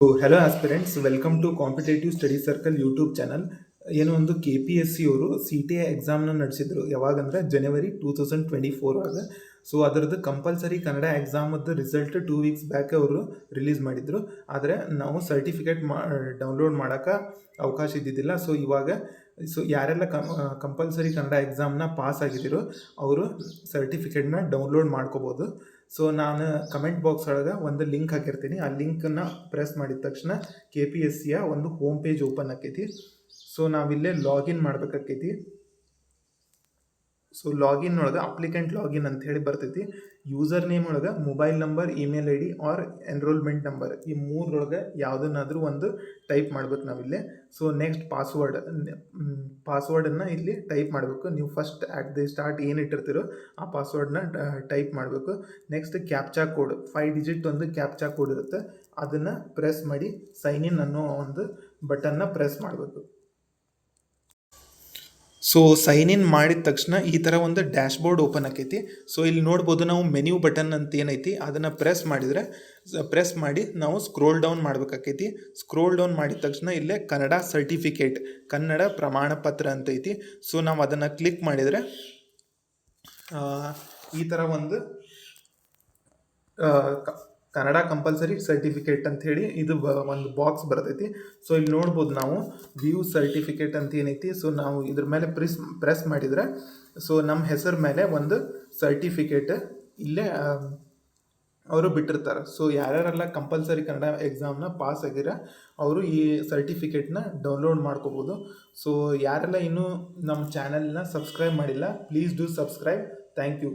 So hello aspirants, welcome to competitive study circle YouTube channel. ಏನೋ ಒಂದು KPSC ಅವರು CTA ಎಕ್ಸಾಮ್ನ ನಡೆಸಿದ್ರು. ಯಾವಾಗಂದ್ರೆ ಜನವರಿ 2024 ಆಗ. ಸೊ ಅದರದ್ದು ಕಂಪಲ್ಸರಿ ಕನ್ನಡ ಎಕ್ಸಾಮದ್ದು ರಿಸಲ್ಟ್ 2 ವೀಕ್ಸ್ ಬ್ಯಾಕ್ ಅವರು ರಿಲೀಸ್ ಮಾಡಿದರು. ಆದರೆ ನಾವು ಸರ್ಟಿಫಿಕೇಟ್ ಡೌನ್ಲೋಡ್ ಮಾಡೋಕ್ಕೆ ಅವಕಾಶ ಇದ್ದಿದ್ದಿಲ್ಲ. ಸೊ ಯಾರೆಲ್ಲ ಕಂಪಲ್ಸರಿ ಕನ್ನಡ ಎಕ್ಸಾಮ್ನ ಪಾಸ್ ಆಗಿದ್ದೀರೋ ಅವರು ಸರ್ಟಿಫಿಕೇಟ್ನ ಡೌನ್ಲೋಡ್ ಮಾಡ್ಕೋಬೋದು. ಸೊ ನಾನು ಕಮೆಂಟ್ ಬಾಕ್ಸ್ ಒಳಗೆ ಒಂದು ಲಿಂಕ್ ಹಾಕಿರ್ತೀನಿ. ಆ ಲಿಂಕನ್ನು ಪ್ರೆಸ್ ಮಾಡಿದ ತಕ್ಷಣ KPSCಯ ಒಂದು ಹೋಮ್ ಪೇಜ್ ಓಪನ್ ಆಕೈತಿ. ಸೊ ನಾವಿಲ್ಲೇ ಲಾಗಿನ್ ಮಾಡ್ಬೇಕಾಕೈತಿ. ಸೊ ಲಾಗಿನ್ ಒಳಗೆ ಅಪ್ಲಿಕೆಂಟ್ ಲಾಗಿನ್ ಅಂತ ಹೇಳಿ ಬರ್ತೈತಿ. ಯೂಸರ್ ನೇಮ್ ಒಳಗೆ mobile number, email ID or enrolment number, ಈ ಮೂರರೊಳಗೆ ಯಾವುದನ್ನಾದರೂ ಒಂದು ಟೈಪ್ ಮಾಡ್ಬೇಕು ನಾವಿಲ್ಲೇ. ಸೊ ನೆಕ್ಸ್ಟ್ ಪಾಸ್ವರ್ಡನ್ನು ಇಲ್ಲಿ ಟೈಪ್ ಮಾಡಬೇಕು. ನೀವು ಫಸ್ಟ್ ಅಟ್ ದಿ ಸ್ಟಾರ್ಟ್ ಏನು ಇಟ್ಟಿರ್ತೀರೋ ಆ ಪಾಸ್ವರ್ಡನ್ನ ಟೈಪ್ ಮಾಡಬೇಕು. ನೆಕ್ಸ್ಟ್ ಕ್ಯಾಪ್ಚಾ ಕೋಡ್, 5 ಡಿಜಿಟ್ ಒಂದು ಕ್ಯಾಪ್ಚಾ ಕೋಡ್ ಇರುತ್ತೆ. ಅದನ್ನು ಪ್ರೆಸ್ ಮಾಡಿ ಸೈನ್ ಇನ್ ಅನ್ನೋ ಒಂದು ಬಟನ್ನ ಪ್ರೆಸ್ ಮಾಡಬೇಕು. ಸೊ ಸೈನ್ ಇನ್ ಮಾಡಿದ ತಕ್ಷಣ ಈ ಥರ ಒಂದು ಡ್ಯಾಶ್ ಬೋರ್ಡ್ ಓಪನ್ ಆಕೈತಿ. ಸೊ ಇಲ್ಲಿ ನೋಡ್ಬೋದು, ನಾವು ಮೆನ್ಯೂ ಬಟನ್ ಅಂತ ಏನೈತಿ ಅದನ್ನು ಪ್ರೆಸ್ ಮಾಡಿ ನಾವು ಸ್ಕ್ರೋಲ್ ಡೌನ್ ಮಾಡಬೇಕಾಕೈತಿ. ಸ್ಕ್ರೋಲ್ ಡೌನ್ ಮಾಡಿದ ತಕ್ಷಣ ಇಲ್ಲೇ ಕನ್ನಡ ಸರ್ಟಿಫಿಕೇಟ್, ಕನ್ನಡ ಪ್ರಮಾಣ ಪತ್ರ ಅಂತ ಐತಿ. ಸೊ ನಾವು ಅದನ್ನು ಕ್ಲಿಕ್ ಮಾಡಿದರೆ ಈ ಥರ ಒಂದು ಕನ್ನಡ ಕಂಪಲ್ಸರಿ ಸರ್ಟಿಫಿಕೇಟ್ ಅಂಥೇಳಿ ಇದು ಒಂದು ಬಾಕ್ಸ್ ಬರ್ತೈತಿ. ಸೊ ಇಲ್ಲಿ ನೋಡ್ಬೋದು ನಾವು ವ್ಯೂ ಸರ್ಟಿಫಿಕೇಟ್ ಅಂತ ಏನೈತಿ. ಸೊ ನಾವು ಇದ್ರ ಮೇಲೆ ಪ್ರೆಸ್ ಮಾಡಿದರೆ ಸೊ ನಮ್ಮ ಹೆಸರು ಮೇಲೆ ಒಂದು ಸರ್ಟಿಫಿಕೇಟ್ ಇಲ್ಲೇ ಅವರು ಬಿಟ್ಟಿರ್ತಾರೆ. ಸೊ ಯಾರ್ಯಾರೆಲ್ಲ ಕಂಪಲ್ಸರಿ ಕನ್ನಡ ಎಕ್ಸಾಮ್ನ ಪಾಸ್ ಆಗಿರ ಅವರು ಈ ಸರ್ಟಿಫಿಕೇಟ್ನ ಡೌನ್ಲೋಡ್ ಮಾಡ್ಕೋಬೋದು. ಸೊ ಯಾರೆಲ್ಲ ಇನ್ನೂ ನಮ್ಮ ಚಾನಲ್ನ ಸಬ್ಸ್ಕ್ರೈಬ್ ಮಾಡಿಲ್ಲ, please do subscribe. Thank you.